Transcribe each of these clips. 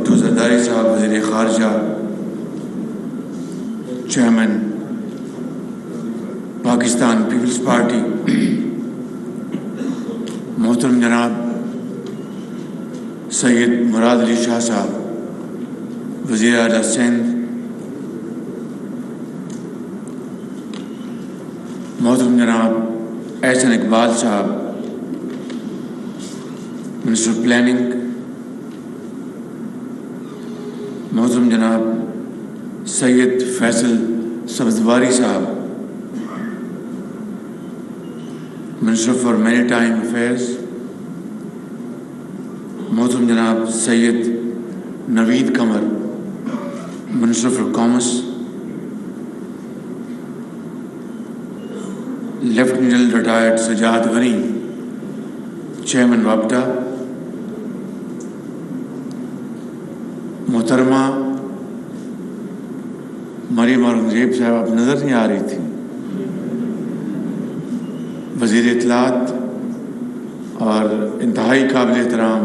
بھٹو زرداری صاحب وزیر خارجہ، چیئرمین پاکستان پیپلز پارٹی، محترم جناب سید مراد علی شاہ صاحب وزیر اعلیٰ سندھ، محترم جناب احسن اقبال صاحب منسٹر پلاننگ، محترم جناب سید Faisal Sabzwari sahab minister for maritime affairs, محترم جناب Syed Naveed Qamar minister for commerce, lieutenant retired Sajjad Ghani chairman وابڈا، محترمہ مریم اورنگزیب صاحب اب نظر نہیں آ رہی تھی، وزیر اطلاعات اور انتہائی قابل احترام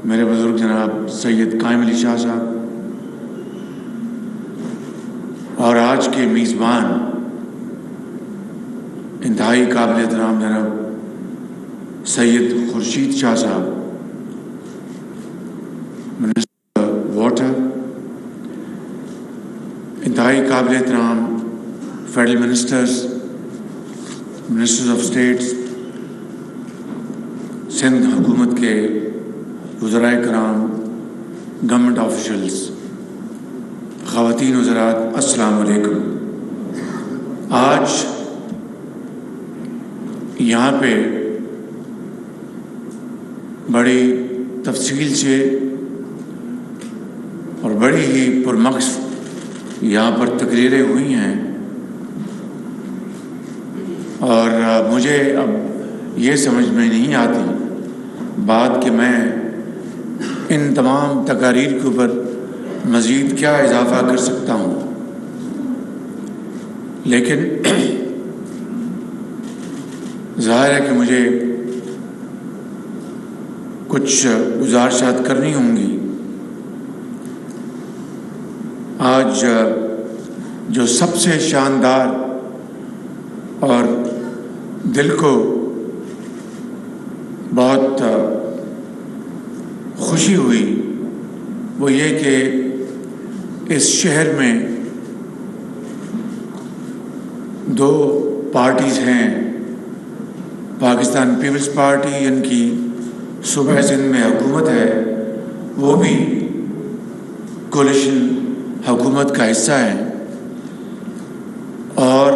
میرے بزرگ جناب سید قائم علی شاہ صاحب، اور آج کے میزبان انتہائی قابل احترام جناب سید خورشید شاہ صاحب منسٹر واٹر، انتہائی قابل احترام federal ministers, ministers of states, Sindh حکومت کے وزرائے کرام، گورنمنٹ آفیشلز، خواتین وزرات، السلام علیکم۔ آج یہاں پہ بڑی تفصیل سے اور بڑی ہی پرمقصد یہاں پر تقریریں ہوئی ہیں، اور مجھے اب یہ سمجھ میں نہیں آتی بات کہ میں ان تمام تقاریر کے اوپر مزید کیا اضافہ کر سکتا ہوں، لیکن ظاہر ہے کہ مجھے کچھ گزارشات کرنی ہوں گی۔ آج جو سب سے شاندار اور دل کو بہت خوشی ہوئی وہ یہ کہ اس شہر میں دو پارٹیز ہیں، پاکستان پیپلز پارٹی ان کی صوبہ سندھ میں حکومت ہے، وہ بھی کولیشن حکومت کا حصہ ہے، اور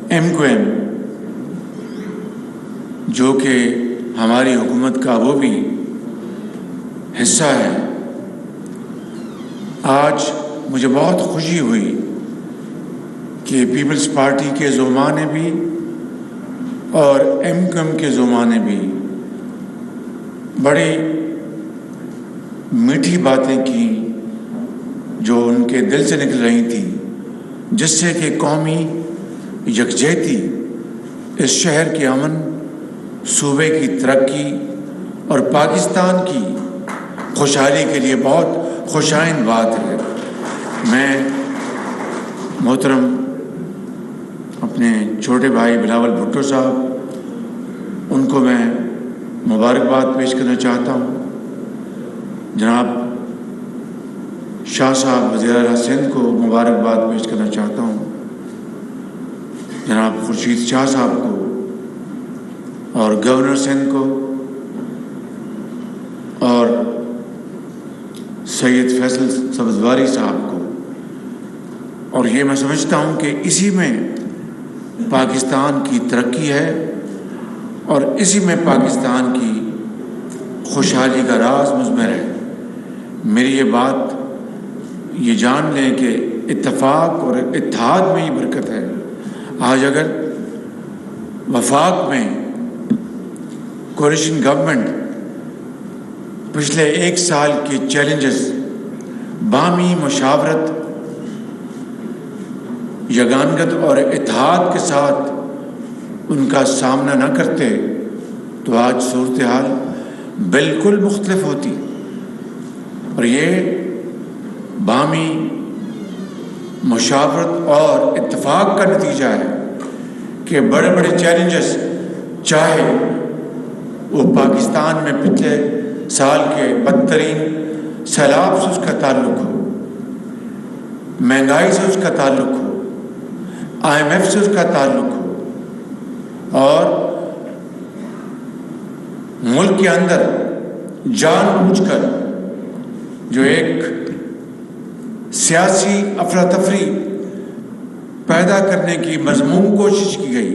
ایم کیو ایم جو کہ ہماری حکومت کا وہ بھی حصہ ہے۔ آج مجھے بہت خوشی ہوئی کہ پیپلز پارٹی کے زعماء نے بھی اور ایم کیو ایم کے زعماء نے بھی بڑی میٹھی باتیں کی جو ان کے دل سے نکل رہی تھیں، جس سے کہ قومی یکجہتی، اس شہر کے امن، صوبے کی ترقی اور پاکستان کی خوشحالی کے لیے بہت خوشائند بات ہے۔ میں محترم اپنے چھوٹے بھائی بلاول بھٹو صاحب ان کو میں مبارکباد پیش کرنا چاہتا ہوں، جناب شاہ صاحب وزیر اعلیٰ سندھ کو مبارکباد پیش کرنا چاہتا ہوں، جناب خورشید شاہ صاحب کو اور گورنر سندھ کو اور سید فیصل سبزواری صاحب کو، اور یہ میں سمجھتا ہوں کہ اسی میں پاکستان کی ترقی ہے اور اسی میں پاکستان کی خوشحالی کا راز مضمر ہے۔ میری یہ بات یہ جان لیں کہ اتفاق اور اتحاد میں ہی برکت ہے۔ آج اگر وفاق میں کولیشن گورنمنٹ پچھلے 1 سال کے چیلنجز، باہمی مشاورت، یگانگت اور اتحاد کے ساتھ ان کا سامنا نہ کرتے تو آج صورتحال بالکل مختلف ہوتی۔ اور یہ باہمی مشاورت اور اتفاق کا نتیجہ ہے کہ بڑے بڑے چیلنجز، چاہے وہ پاکستان میں پچھلے سال کے بدترین سیلاب سے اس کا تعلق ہو، مہنگائی سے اس کا تعلق ہو، IMF سے اس کا تعلق ہو، اور ملک کے اندر جان بوجھ کر جو ایک سیاسی افراتفری پیدا کرنے کی مذموم کوشش کی گئی،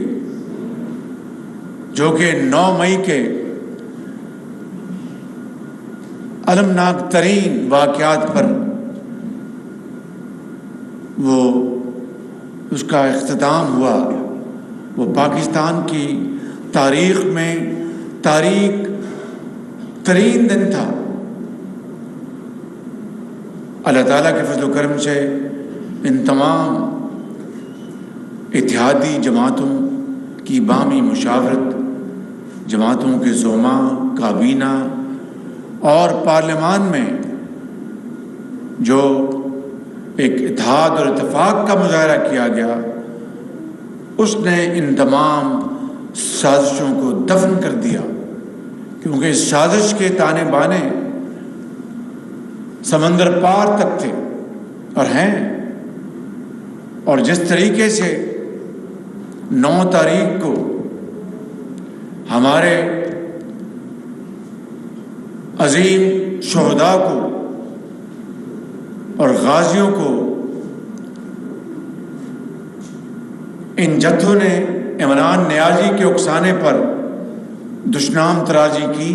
جو کہ 9 مئی کے المناک ترین واقعات پر وہ اس کا اختتام ہوا، وہ پاکستان کی تاریخ میں تاریخ ترین دن تھا۔ اللہ تعالیٰ کے فضل و کرم سے ان تمام اتحادی جماعتوں کی باہمی مشاورت، جماعتوں کے زعماء، کابینہ اور پارلیمان میں جو ایک اتحاد اور اتفاق کا مظاہرہ کیا گیا، اس نے ان تمام سازشوں کو دفن کر دیا، کیونکہ اس سازش کے تانے بانے سمندر پار تک تھے اور ہیں۔ اور جس طریقے سے 9 تاریخ کو ہمارے عظیم شہداء کو اور غازیوں کو ان جتھوں نے عمران نیازی کے اکسانے پر دشنام ترازی کی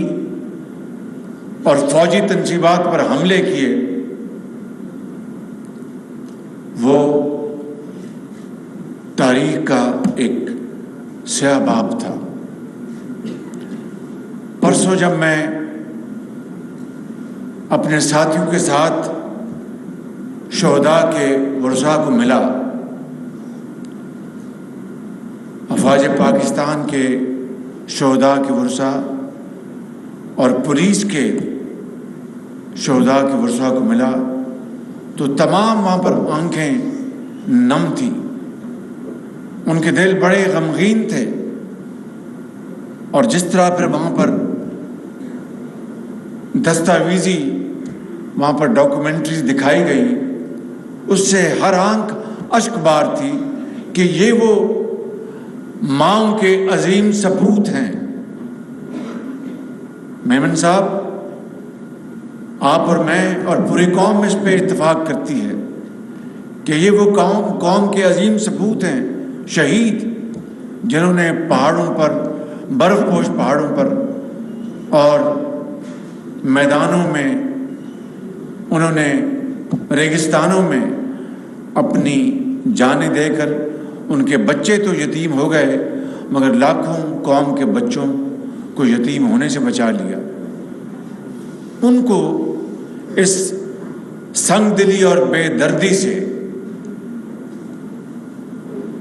اور فوجی تنصیبات پر حملے کیے، وہ تاریخ کا ایک سیاہ باب تھا۔ پرسوں جب میں اپنے ساتھیوں کے ساتھ شہداء کے ورثاء کو ملا، افواج پاکستان کے شہداء کے ورثاء اور پولیس کے شہداء کے ورثاء کو ملا، تو تمام وہاں پر آنکھیں نم تھیں، ان کے دل بڑے غمگین تھے، اور جس طرح پھر وہاں پر دستاویزی وہاں پر ڈاکومنٹریز دکھائی گئی، اس سے ہر آنکھ اشک بار تھی کہ یہ وہ ماؤں کے عظیم سپوت ہیں۔ میمن صاحب، آپ اور میں اور پوری قوم اس پہ اتفاق کرتی ہے کہ یہ وہ قوم کے عظیم سپوت ہیں، شہید، جنہوں نے پہاڑوں پر، برف پوش پہاڑوں پر اور میدانوں میں، انہوں نے ریگستانوں میں اپنی جانیں دے کر، ان کے بچے تو یتیم ہو گئے مگر لاکھوں قوم کے بچوں کو یتیم ہونے سے بچا لیا۔ ان کو اس سنگ دلی اور بے دردی سے،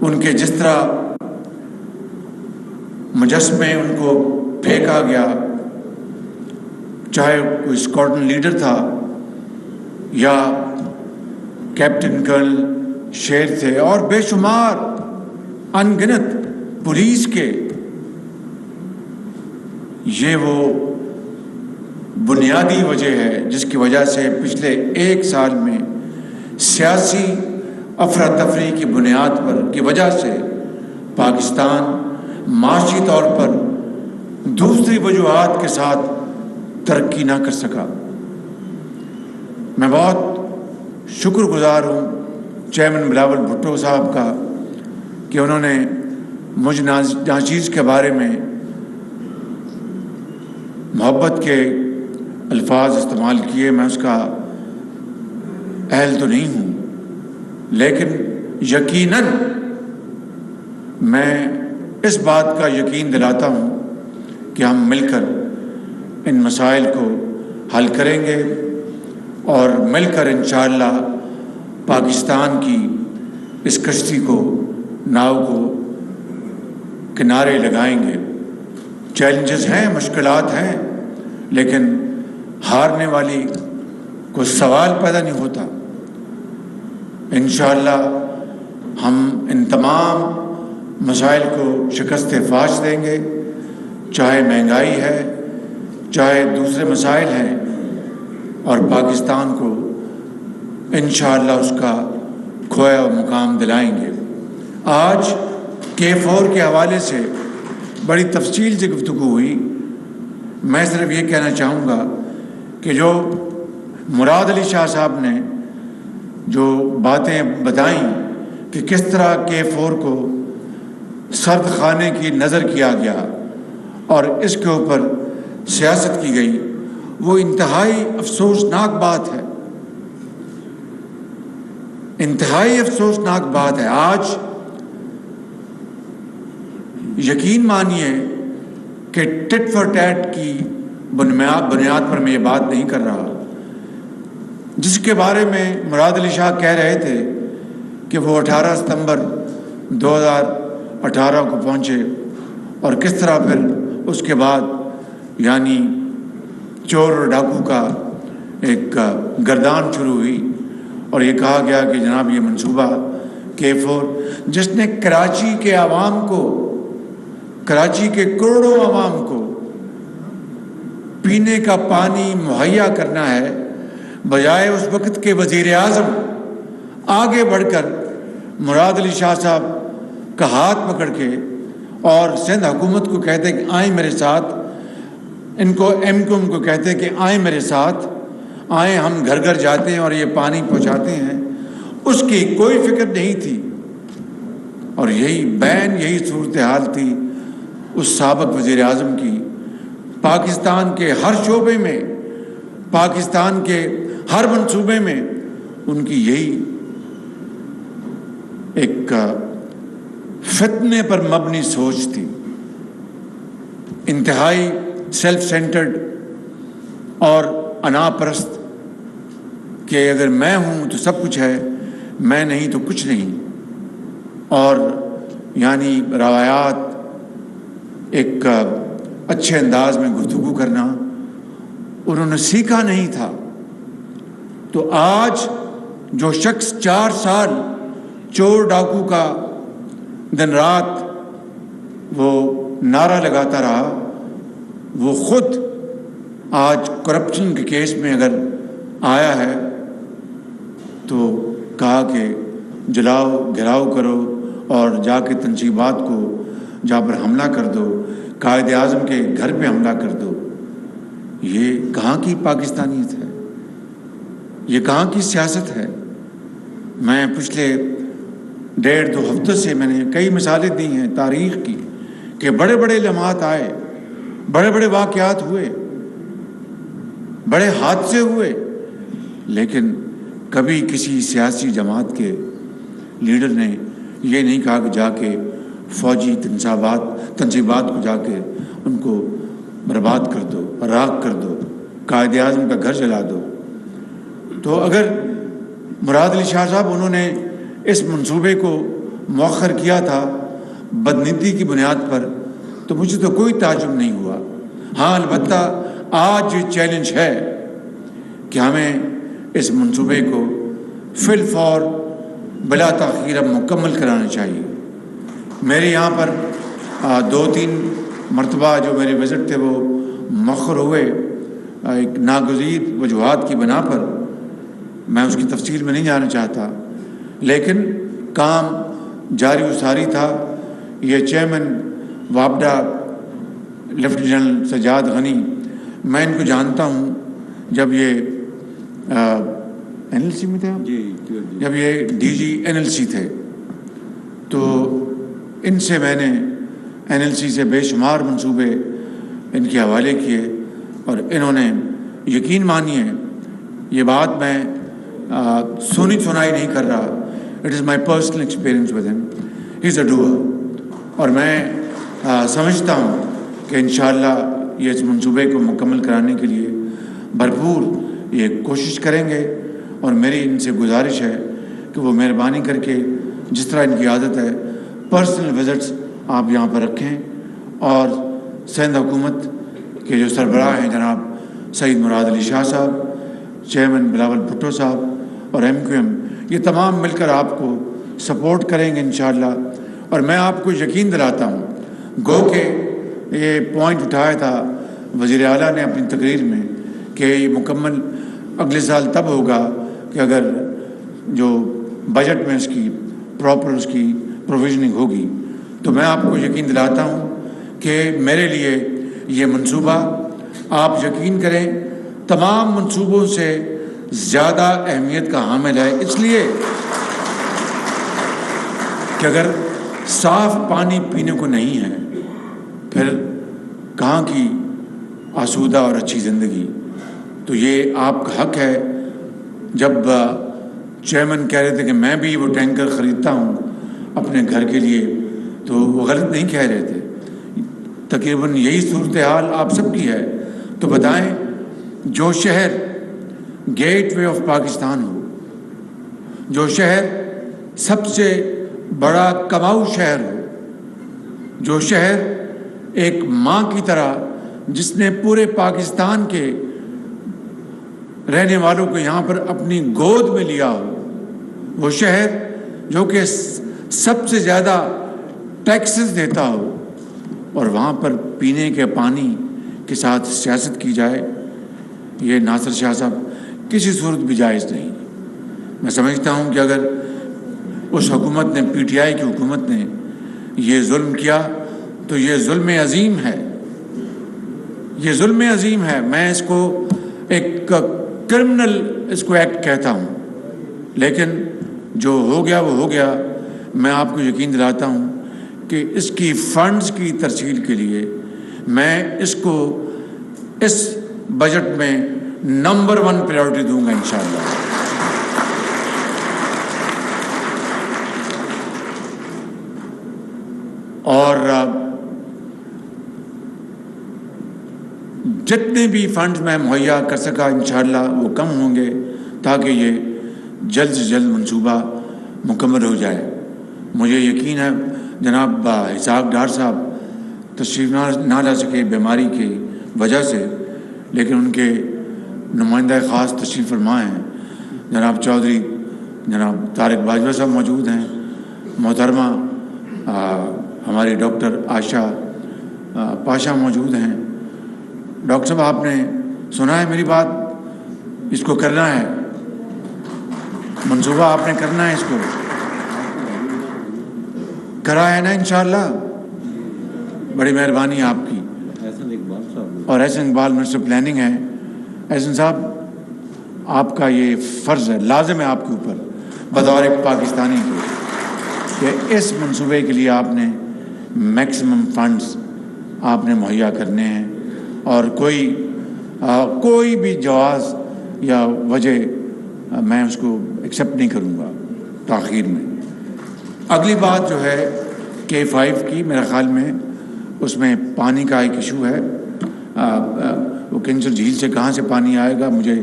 ان کے جس طرح مجسمے ان کو پھینکا گیا، چاہے کوئی اسکواڈرن لیڈر تھا یا کیپٹن کرنل شیر تھے اور بے شمار ان گنت پولیس کے، یہ وہ بنیادی وجہ ہے جس کی وجہ سے پچھلے 1 سال میں سیاسی افراتفری کی بنیاد پر کی وجہ سے پاکستان معاشی طور پر دوسری وجوہات کے ساتھ ترقی نہ کر سکا۔ میں بہت شکر گزار ہوں چیئرمین بلاول بھٹو صاحب کا کہ انہوں نے مجھ ناچیز کے بارے میں محبت کے الفاظ استعمال کیے۔ میں اس کا اہل تو نہیں ہوں، لیکن یقیناً میں اس بات کا یقین دلاتا ہوں کہ ہم مل کر ان مسائل کو حل کریں گے اور مل کر انشاءاللہ پاکستان کی اس کشتی کو، ناؤ کو کنارے لگائیں گے۔ چیلنجز ہیں، مشکلات ہیں، لیکن ہارنے والی کوئی سوال پیدا نہیں ہوتا۔ انشاءاللہ ہم ان تمام مسائل کو شکست فاش دیں گے، چاہے مہنگائی ہے، چاہے دوسرے مسائل ہیں، اور پاکستان کو انشاءاللہ اس کا کھویا ہوا مقام دلائیں گے۔ آج K4 کے حوالے سے بڑی تفصیل سے گفتگو ہوئی۔ میں صرف یہ کہنا چاہوں گا کہ جو مراد علی شاہ صاحب نے جو باتیں بتائیں کہ کس طرح K4 کو سرد خانے کی نظر کیا گیا اور اس کے اوپر سیاست کی گئی، وہ انتہائی افسوسناک بات ہے، انتہائی افسوسناک بات ہے۔ آج یقین مانیے کہ ٹٹ فار ٹیٹ کی بنیاد پر میں یہ بات نہیں کر رہا، جس کے بارے میں مراد علی شاہ کہہ رہے تھے کہ وہ 18 ستمبر 2018 کو پہنچے اور کس طرح پھر اس کے بعد یعنی چور اور ڈاکو کا ایک گردان شروع ہوئی، اور یہ کہا گیا کہ جناب یہ منصوبہ K4 جس نے کراچی کے عوام کو، کراچی کے کروڑوں عوام کو پینے کا پانی مہیا کرنا ہے، بجائے اس وقت کے وزیر اعظم آگے بڑھ کر مراد علی شاہ صاحب کا ہاتھ پکڑ کے اور سندھ حکومت کو کہتے کہ آئیں میرے ساتھ، ان کو MQM کو کہتے کہ آئیں میرے ساتھ، آئیں ہم گھر گھر جاتے ہیں اور یہ پانی پہنچاتے ہیں، اس کی کوئی فکر نہیں تھی۔ اور یہی صورتحال تھی اس سابق وزیر اعظم کی۔ پاکستان کے ہر شعبے میں، پاکستان کے ہر منصوبے میں ان کی یہی ایک فتنے پر مبنی سوچ تھی، انتہائی سیلف سینٹرڈ اور انا پرست، کہ اگر میں ہوں تو سب کچھ ہے، میں نہیں تو کچھ نہیں، اور یعنی روایات ایک اچھے انداز میں گفتگو کرنا انہوں نے سیکھا نہیں تھا۔ تو آج جو شخص 4 سال چور ڈاکو کا دن رات وہ نعرہ لگاتا رہا، وہ خود آج کرپشن کے کیس میں اگر آیا ہے تو کہا کہ جلاؤ گھراؤ کرو اور جا کے تنصیبات کو جہاں پر حملہ کر دو، قائد اعظم کے گھر پہ حملہ کر دو۔ یہ کہاں کی پاکستانیت ہے؟ یہ کہاں کی سیاست ہے؟ میں پچھلے 1.5-2 ہفتوں سے میں نے کئی مثالیں دی ہیں تاریخ کی کہ بڑے بڑے لمحات آئے، بڑے بڑے واقعات ہوئے، بڑے حادثے ہوئے، لیکن کبھی کسی سیاسی جماعت کے لیڈر نے یہ نہیں کہا کہ جا کے فوجی تنصیبات کو جا کے ان کو برباد کر دو، راکھ کر دو، قائد اعظم کا گھر جلا دو۔ تو اگر مراد علی شاہ صاحب انہوں نے اس منصوبے کو مؤخر کیا تھا بدنیتی کی بنیاد پر، تو مجھے تو کوئی تعجب نہیں ہوا۔ ہاں البتہ آج یہ چیلنج ہے کہ ہمیں اس منصوبے کو فی الفور بلا تاخیر اب مکمل کرانا چاہیے۔ میرے یہاں پر 2-3 مرتبہ جو میرے وزٹ تھے وہ مؤخر ہوئے ایک ناگزیر وجوہات کی بنا پر، میں اس کی تفصیل میں نہیں جانا چاہتا، لیکن کام جاری و ساری تھا۔ یہ چیئرمین وابڈا لیفٹیننٹ جنرل سجاد غنی، میں ان کو جانتا ہوں، جب یہ NLC میں تھے، جب یہ DG NLC تھے، تو ان سے میں نے NLC سے بے شمار منصوبے ان کے حوالے کیے، اور انہوں نے یقین مانیے یہ بات میں سنی سنائی نہیں کر رہا، it is my personal experience with ہم، ہی از اے ڈوئر، اور میں سمجھتا ہوں کہ انشاءاللہ یہ اس منصوبے کو مکمل کرانے کے لیے بھرپور یہ کوشش کریں گے، اور میری ان سے گزارش ہے کہ وہ مہربانی کر کے جس طرح ان کی عادت ہے پرسنل وزٹس آپ یہاں پر رکھیں، اور سندھ حکومت کے جو سربراہ ہیں جناب سعید مراد علی شاہ صاحب، چیئرمین بلاول بھٹو صاحب اور MQM، یہ تمام مل کر آپ کو سپورٹ کریں گے انشاءاللہ۔ اور میں آپ کو یقین دلاتا ہوں، گو کہ یہ پوائنٹ اٹھایا تھا وزیر اعلیٰ نے اپنی تقریر میں کہ یہ مکمل اگلے سال تب ہوگا کہ اگر جو بجٹ میں اس کی پراپر اس کی پروویژننگ ہوگی۔ تو میں آپ کو یقین دلاتا ہوں کہ میرے لیے یہ منصوبہ، آپ یقین کریں، تمام منصوبوں سے زیادہ اہمیت کا حامل ہے، اس لیے کہ اگر صاف پانی پینے کو نہیں ہے پھر کہاں کی آسودہ اور اچھی زندگی۔ تو یہ آپ کا حق ہے۔ جب چیئرمین کہہ رہے تھے کہ میں بھی وہ ٹینکر خریدتا ہوں اپنے گھر کے لیے، تو وہ غلط نہیں کہہ رہے تھے، تقریباً یہی صورتحال آپ سب کی ہے۔ تو بتائیں، جو شہر گیٹ وے آف پاکستان ہو، جو شہر سب سے بڑا کماؤ شہر ہو، جو شہر ایک ماں کی طرح جس نے پورے پاکستان کے رہنے والوں کو یہاں پر اپنی گود میں لیا ہو، وہ شہر جو کہ سب سے زیادہ ٹیکسز دیتا ہو، اور وہاں پر پینے کے پانی کے ساتھ سیاست کی جائے، یہ ناصر شاہ صاحب کسی صورت بھی جائز نہیں۔ میں سمجھتا ہوں کہ اگر اس حکومت نے PTI کی حکومت نے یہ ظلم کیا تو یہ ظلم عظیم ہے، یہ ظلم عظیم ہے۔ میں اس کو ایک کرمنل اس کو ایکٹ کہتا ہوں، لیکن جو ہو گیا وہ ہو گیا۔ میں آپ کو یقین دلاتا ہوں کہ اس کی فنڈز کی ترسیل کے لیے میں اس کو اس بجٹ میں نمبر 1 پریورٹی دوں گا انشاءاللہ۔ اور جتنے بھی فنڈز میں مہیا کر سکا انشاءاللہ وہ کم ہوں گے تاکہ یہ جلد سے جلد منصوبہ مکمل ہو جائے۔ مجھے یقین ہے جناب اسحاق ڈار صاحب تشریف نہ لا سکے بیماری کی وجہ سے، لیکن ان کے نمائندہ خاص تشریف فرما ہیں، جناب چودھری جناب طارق باجوہ صاحب موجود ہیں، محترمہ ہماری ڈاکٹر عائشہ پاشا موجود ہیں۔ ڈاکٹر صاحب آپ نے سنا ہے میری بات، اس کو کرنا ہے، منصوبہ آپ نے کرنا ہے، اس کو کرا ہے نا انشاءاللہ۔ بڑی مہربانی آپ کی۔ اور احسن اقبال منسٹر پلاننگ ہے۔ احسن صاحب، آپ کا یہ فرض ہے، لازم ہے آپ کے اوپر بطور ایک پاکستانی کے کہ اس منصوبے کے لیے آپ نے میکسیمم فنڈز آپ نے مہیا کرنے ہیں، اور کوئی بھی جواز یا وجہ میں اس کو ایکسیپٹ نہیں کروں گا تاخیر میں۔ اگلی بات جو ہے K5 کی، میرے خیال میں اس میں پانی کا ایک ایشو ہے۔ وہ کنچر جھیل سے کہاں سے پانی آئے گا مجھے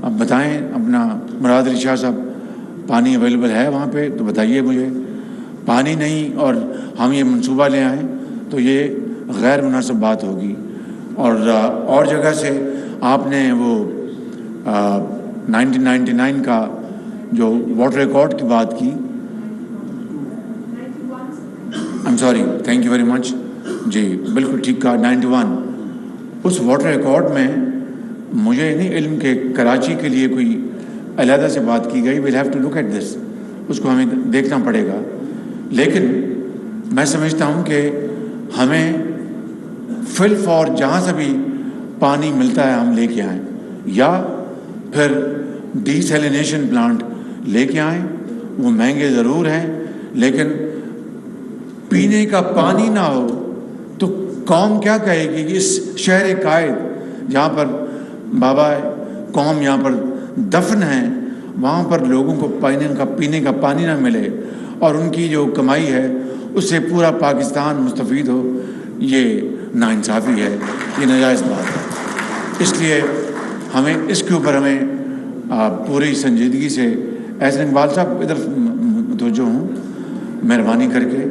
اب بتائیں۔ اپنا مراد علی شاہ صاحب، پانی اویلیبل ہے وہاں پہ تو بتائیے مجھے۔ پانی نہیں اور ہم یہ منصوبہ لے آئیں تو یہ غیر مناسب بات ہوگی۔ اور جگہ سے آپ نے وہ 1999 کا جو واٹر ریکارڈ کی بات کی، I'm sorry, thank you very much، جی بالکل ٹھیک کہا، 91 اس واٹر ریکارڈ میں مجھے نہیں علم کہ کراچی کے لیے کوئی علیحدہ سے بات کی گئی۔ we'll have to look at this، اس کو ہمیں دیکھنا پڑے گا۔ لیکن میں سمجھتا ہوں کہ ہمیں فل فور جہاں سے بھی پانی ملتا ہے ہم لے کے آئیں، یا پھر ڈی سیلینیشن پلانٹ لے کے آئیں۔ وہ مہنگے ضرور ہیں، لیکن پینے کا پانی نہ ہو تو قوم کیا کہے گی کہ اس شہر قائد جہاں پر بابا قوم یہاں پر دفن ہیں، وہاں پر لوگوں کو پینے کا پانی نہ ملے اور ان کی جو کمائی ہے اس سے پورا پاکستان مستفید ہو، یہ ناانصافی ہے، یہ ناجائز بات ہے۔ اس لیے ہمیں اس کے اوپر ہمیں پوری سنجیدگی سے، احسن اقبال صاحب ادھر متوجہ ہوں مہربانی کر کے،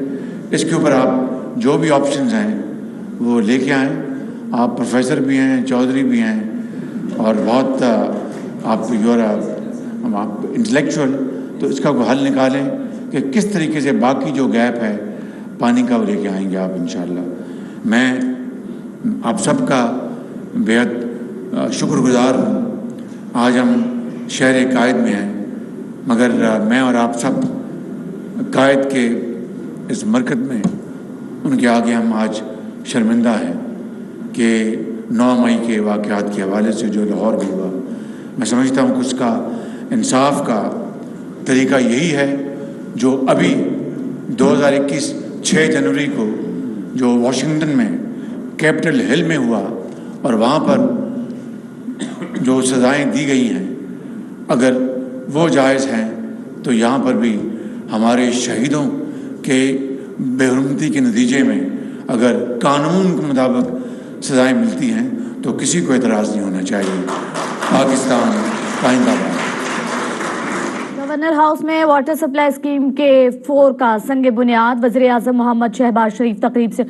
اس کے اوپر آپ جو بھی آپشنز ہیں وہ لے کے آئیں۔ آپ پروفیسر بھی ہیں، چودھری بھی ہیں، اور بہت آپ آپ انٹلیکچوئل، تو اس کا کوئی حل نکالیں کہ کس طریقے سے باقی جو گیپ ہے پانی کا وہ لے کے آئیں گے آپ انشاءاللہ۔ میں آپ سب کا بےحد شکر گزار ہوں۔ آج ہم شہر قائد میں ہیں، مگر میں اور آپ سب قائد کے اس مرکز میں ان کے آگے ہم آج شرمندہ ہیں کہ 9 مئی کے واقعات کے حوالے سے جو لاہور میں ہوا، میں سمجھتا ہوں کہ اس کا انصاف کا طریقہ یہی ہے جو ابھی 2021 6 جنوری کو جو واشنگٹن میں کیپٹل ہل میں ہوا اور وہاں پر جو سزائیں دی گئی ہیں، اگر وہ جائز ہیں تو یہاں پر بھی ہمارے شہیدوں کے بے حرمتی کے نتیجے میں اگر قانون کے مطابق سزائیں ملتی ہیں تو کسی کو اعتراض نہیں ہونا چاہیے۔ پاکستان زندہ باد۔ گورنر ہاؤس میں واٹر سپلائی اسکیم کے 4 کا سنگ بنیاد، وزیر اعظم محمد شہباز شریف تقریب سے